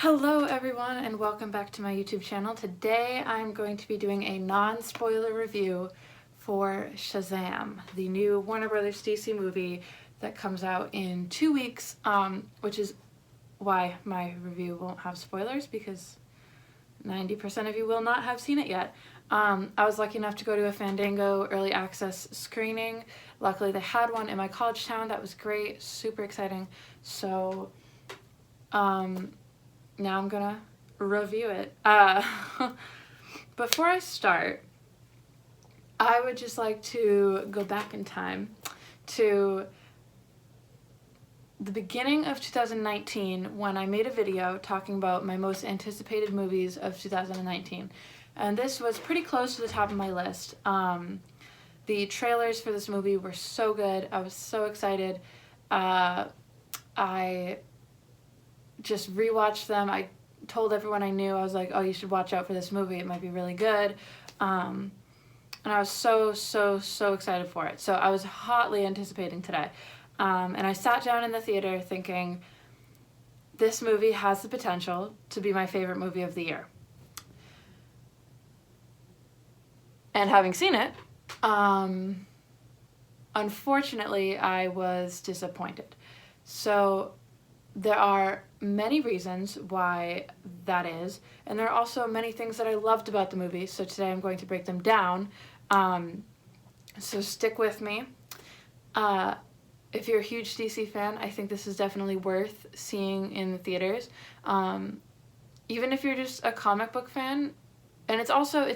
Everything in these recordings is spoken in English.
Hello everyone and welcome back to my YouTube channel. Today I'm going to be doing a non-spoiler review for Shazam, the new Warner Brothers DC movie that comes out in 2 weeks, which is why my review won't have spoilers because 90% of you will not have seen it yet. I was lucky enough to go to a Fandango early access screening. Luckily they had one in my college town. That was great, super exciting. So now I'm gonna review it. Before I start, I would just like to go back in time to the beginning of 2019 when I made a video talking about my most anticipated movies of 2019. And this was pretty close to the top of my list. The trailers for this movie were so good. I was so excited. I just rewatched them. I told everyone I knew, I was like, oh, you should watch out for this movie. It might be really good. And I was so excited for it. So I was hotly anticipating today. And I sat down in the theater thinking, this movie has the potential to be my favorite movie of the year. And having seen it, unfortunately, I was disappointed. So there are many reasons why that is, and there are also many things that I loved about the movie, so today I'm going to break them down. So stick with me. If you're a huge DC fan, I think this is definitely worth seeing in the theaters. Even if you're just a comic book fan, and it's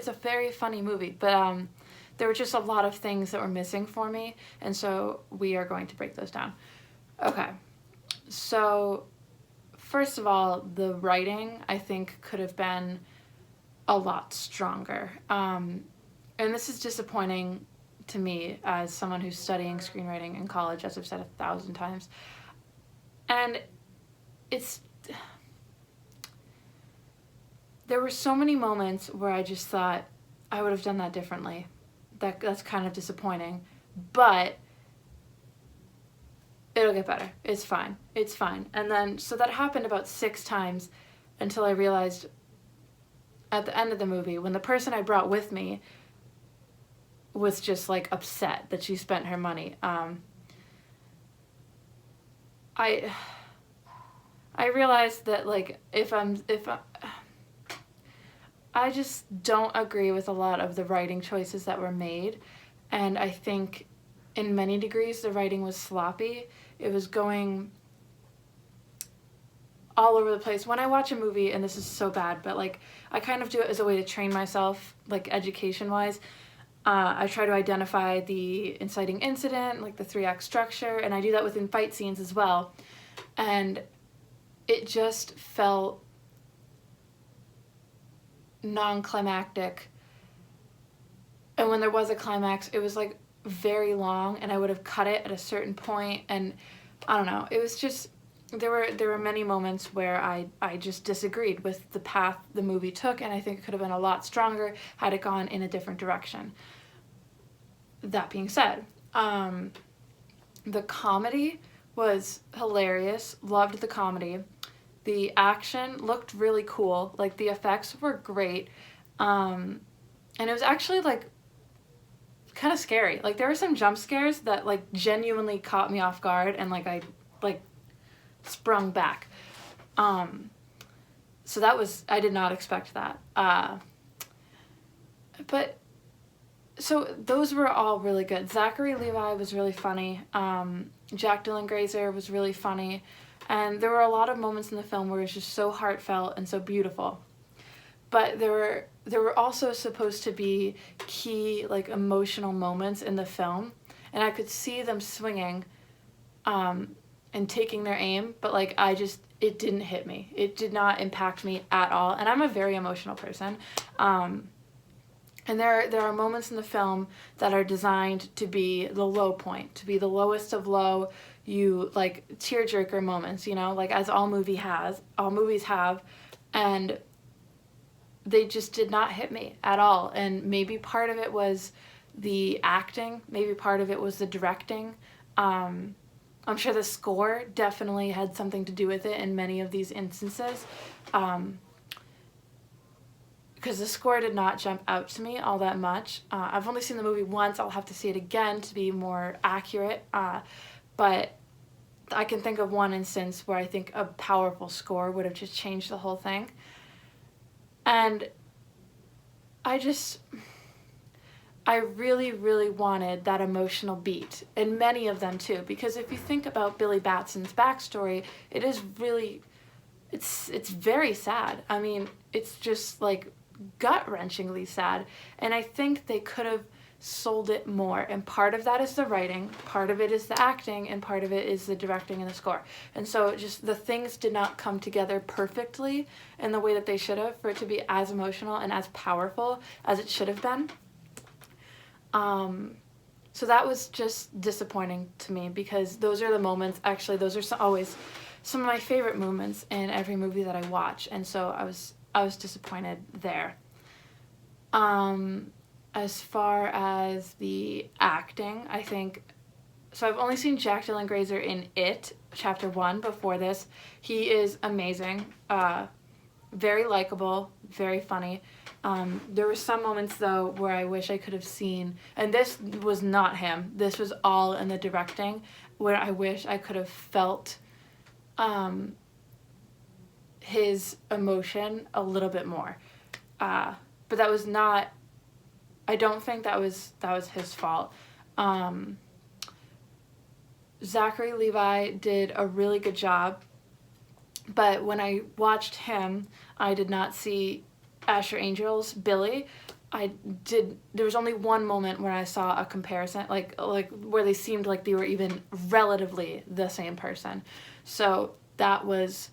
a very funny movie, but there were just a lot of things that were missing for me, and so we are going to break those down. Okay. So, first of all, the writing, I think, could have been a lot stronger. And this is disappointing to me as someone who's studying screenwriting in college, as I've said 1,000 times. And there were so many moments where I just thought, I would have done that differently. That's kind of disappointing. But it'll get better. It's fine. It's fine. And then, so that happened about 6 times until I realized at the end of the movie, when the person I brought with me was just like upset that she spent her money. I realized that like I just don't agree with a lot of the writing choices that were made, and I think in many degrees the writing was sloppy. It was going all over the place. When I watch a movie, and this is so bad, but like I kind of do it as a way to train myself, like education-wise. I try to identify the inciting incident, like the 3-act structure, and I do that within fight scenes as well. And it just felt non-climactic. And when there was a climax, it was like very long, and I would have cut it at a certain point, and I don't know, it was just, there were many moments where I just disagreed with the path the movie took, and I think it could have been a lot stronger had it gone in a different direction. That being said, the comedy was hilarious, loved the comedy. The action looked really cool, like the effects were great, and it was actually like kind of scary. Like there were some jump scares that like genuinely caught me off guard, and like I like sprung back. So that was, I did not expect that. But so those were all really good. Zachary Levi was really funny. Jack Dylan Grazer was really funny. And there were a lot of moments in the film where it was just so heartfelt and so beautiful. But there were also supposed to be key like emotional moments in the film, and I could see them swinging and taking their aim, but like it didn't hit me. It did not impact me at all, and I'm a very emotional person. And there are moments in the film that are designed to be the low point, to be the lowest of low, you like tearjerker moments, you know, like as all movies have, and they just did not hit me at all. And maybe part of it was the acting, maybe part of it was the directing. I'm sure the score definitely had something to do with it in many of these instances. Because the score did not jump out to me all that much. I've only seen the movie once. I'll have to see it again to be more accurate. But I can think of one instance where I think a powerful score would have just changed the whole thing. And I really, really wanted that emotional beat, and many of them too, because if you think about Billy Batson's backstory, it is really, it's very sad. I mean, it's just like gut-wrenchingly sad, and I think they could have sold it more, and part of that is the writing, part of it is the acting, and part of it is the directing and the score. And so just the things did not come together perfectly in the way that they should have for it to be as emotional and as powerful as it should have been. So that was just disappointing to me, because those are the moments, actually those are always some of my favorite moments in every movie that I watch, and so I was disappointed there. As far as the acting, I think, so I've only seen Jack Dylan Grazer in It, Chapter 1 before this. He is amazing, very likable, very funny. There were some moments, though, where I wish I could have seen, and this was not him, this was all in the directing, where I wish I could have felt his emotion a little bit more. But that was not, I don't think that was his fault. Zachary Levi did a really good job, but when I watched him, I did not see Asher Angel's Billy. There was only one moment where I saw a comparison, like where they seemed like they were even relatively the same person. So that was,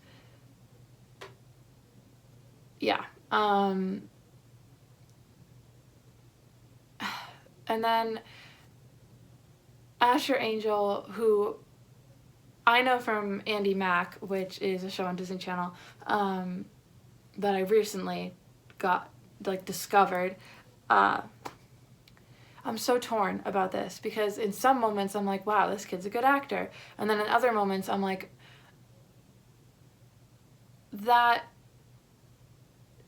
yeah. And then Asher Angel, who I know from Andy Mack, which is a show on Disney Channel, that I recently discovered. I'm so torn about this, because in some moments I'm like, wow, this kid's a good actor. And then in other moments I'm like, that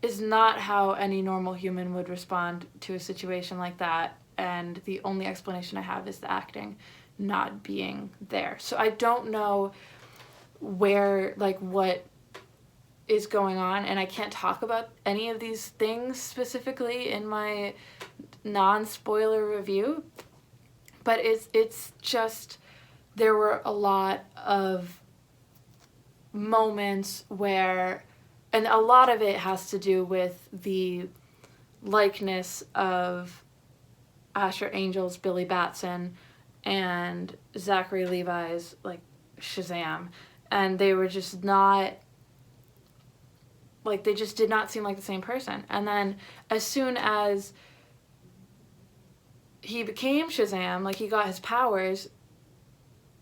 is not how any normal human would respond to a situation like that. And the only explanation I have is the acting not being there. So I don't know where, what is going on, and I can't talk about any of these things specifically in my non-spoiler review, but it's just, there were a lot of moments where, and a lot of it has to do with the likeness of Asher Angel's Billy Batson and Zachary Levi's Shazam, and they were just not, they just did not seem like the same person. And then as soon as he became Shazam, he got his powers,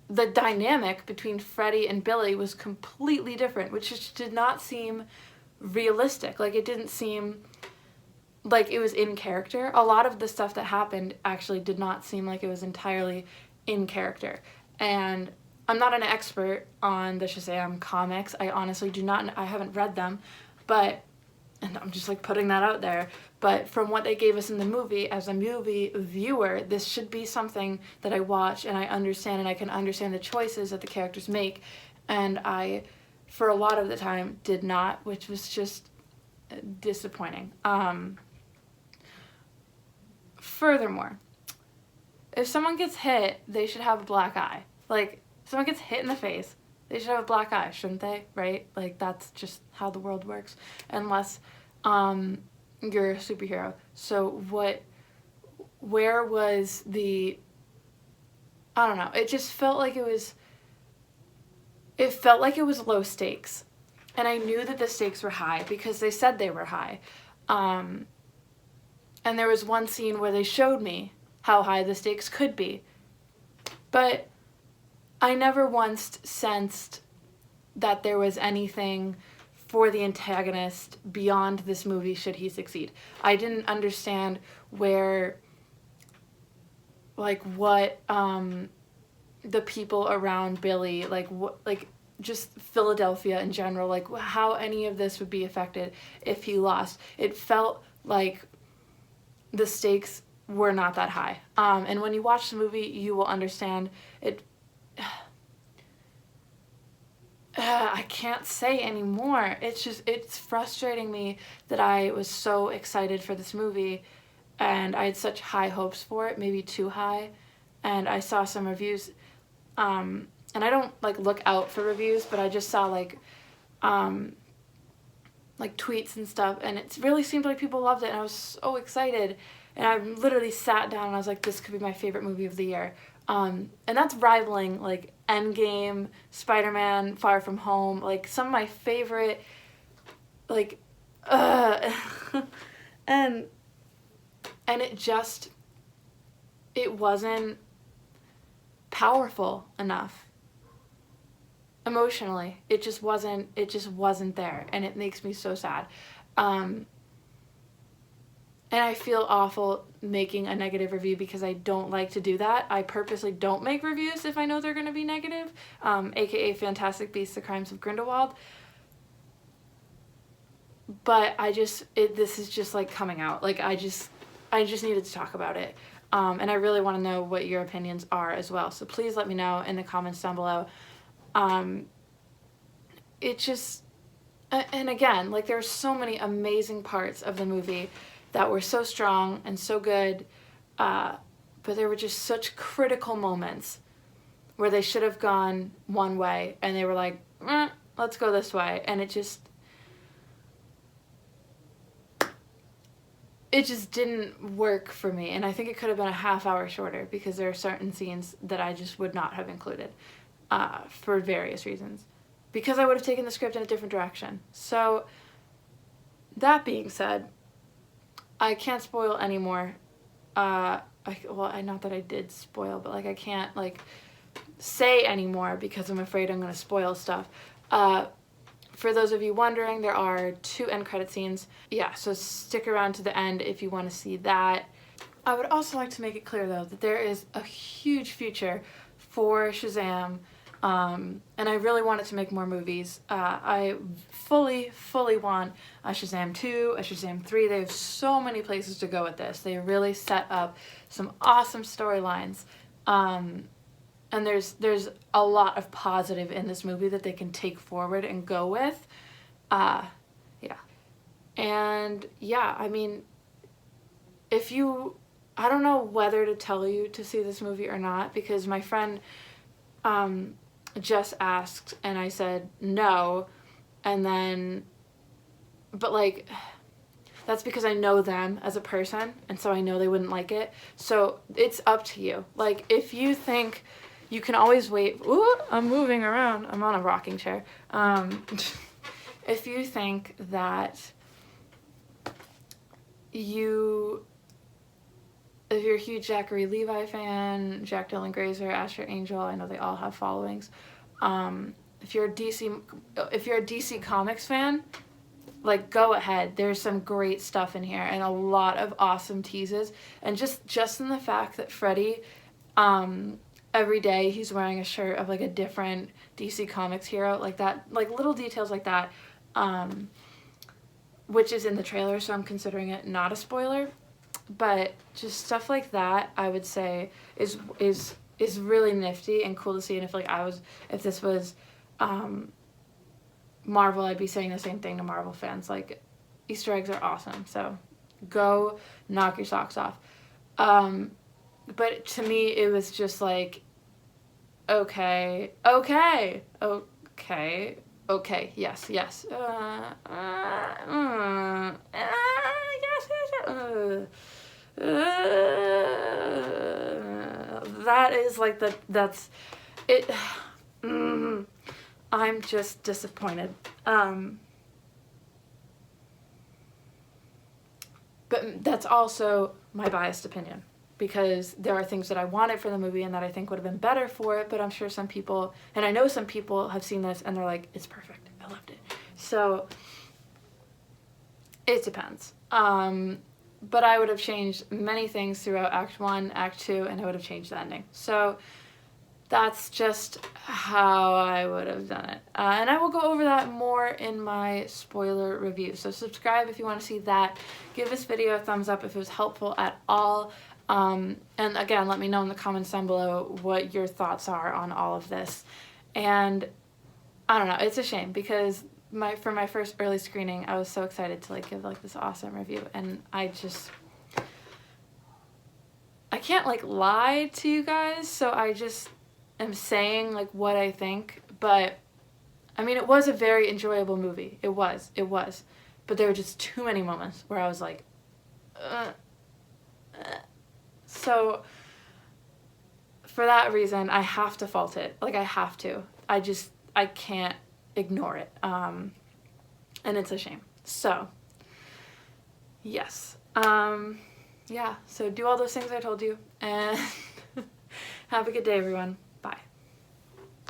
the dynamic between Freddy and Billy was completely different, which just did not seem realistic. It didn't seem like it was in character. A lot of the stuff that happened actually did not seem like it was entirely in character. And I'm not an expert on the Shazam comics. I honestly do not, I haven't read them, but, and I'm just putting that out there, but from what they gave us in the movie, as a movie viewer, this should be something that I watch and I understand, and I can understand the choices that the characters make. And I, for a lot of the time, did not, which was just disappointing. Furthermore, if someone gets hit, they should have a black eye. If someone gets hit in the face, they should have a black eye, shouldn't they? Right? That's just how the world works. Unless you're a superhero. So where was the, I don't know, it just felt like it was low stakes. And I knew that the stakes were high because they said they were high. And there was one scene where they showed me how high the stakes could be. But I never once sensed that there was anything for the antagonist beyond this movie should he succeed. I didn't understand where, what the people around Billy, like just Philadelphia in general, like how any of this would be affected if he lost. It felt like the stakes were not that high. And when you watch the movie, you will understand it. I can't say anymore. It's frustrating me that I was so excited for this movie and I had such high hopes for it, maybe too high. And I saw some reviews, and I don't like look out for reviews, but I just saw like tweets and stuff, and it really seemed like people loved it, and I was so excited. And I literally sat down and I was like, this could be my favorite movie of the year. And that's rivaling like Endgame, Spider-Man, Far From Home, like some of my favorite, like, and it wasn't powerful enough emotionally. It just wasn't there, and it makes me so sad. And I feel awful making a negative review because I don't like to do that. I purposely don't make reviews if I know they're going to be negative, aka Fantastic Beasts: The Crimes of Grindelwald. But this is just like coming out. Like I just needed to talk about it. And I really want to know what your opinions are as well. So please let me know in the comments down below. And again, like there are so many amazing parts of the movie that were so strong and so good, but there were just such critical moments where they should have gone one way and they were like, let's go this way, and it just didn't work for me. And I think it could have been a half hour shorter because there are certain scenes that I just would not have included for various reasons, because I would have taken the script in a different direction. So that being said, I can't spoil anymore. Not that I did spoil, but like I can't like say anymore because I'm afraid I'm going to spoil stuff. For those of you wondering, there are 2 end credit scenes. Yeah, so stick around to the end if you want to see that. I would also like to make it clear though that there is a huge future for Shazam. And I really wanted to make more movies. I fully want a Shazam 2, a Shazam 3. They have so many places to go with this. They really set up some awesome storylines. And there's a lot of positive in this movie that they can take forward and go with. Yeah. And yeah, I mean, I don't know whether to tell you to see this movie or not, because my friend, just asked and I said no, and then but like that's because I know them as a person, and so I know they wouldn't like it. So it's up to you. Like if you think you can always wait. Ooh, I'm moving around. I'm on a rocking chair. If you think that if you're a huge Zachary Levi fan, Jack Dylan Grazer, Asher Angel, I know they all have followings. If you're a DC Comics fan, like go ahead. There's some great stuff in here and a lot of awesome teases. And just in the fact that Freddy, every day he's wearing a shirt of like a different DC Comics hero, like that, like little details like that, which is in the trailer, so I'm considering it not a spoiler. But just stuff like that, I would say, is really nifty and cool to see. And if this was Marvel, I'd be saying the same thing to Marvel fans. Like, Easter eggs are awesome, so go knock your socks off. But to me, it was just like, okay, yes. Yes. That is like that's it. I'm just disappointed. But that's also my biased opinion, because there are things that I wanted for the movie and that I think would have been better for it, but I'm sure some people, and I know some people have seen this and they're like, it's perfect, I loved it. So it depends. But I would have changed many things throughout Act 1, Act 2, and I would have changed the ending. So that's just how I would have done it. And I will go over that more in my spoiler review. So subscribe if you want to see that. Give this video a thumbs up if it was helpful at all. And again, let me know in the comments down below what your thoughts are on all of this. And I don't know, it's a shame because for my first early screening, I was so excited to like give like this awesome review, and I can't like lie to you guys, so I just am saying like what I think. But I mean, it was a very enjoyable movie. It was, but there were just too many moments where I was like, So for that reason, I have to fault it. Like, I have to. I can't ignore it. And it's a shame. So, yes. Yeah, so do all those things I told you, and have a good day, everyone.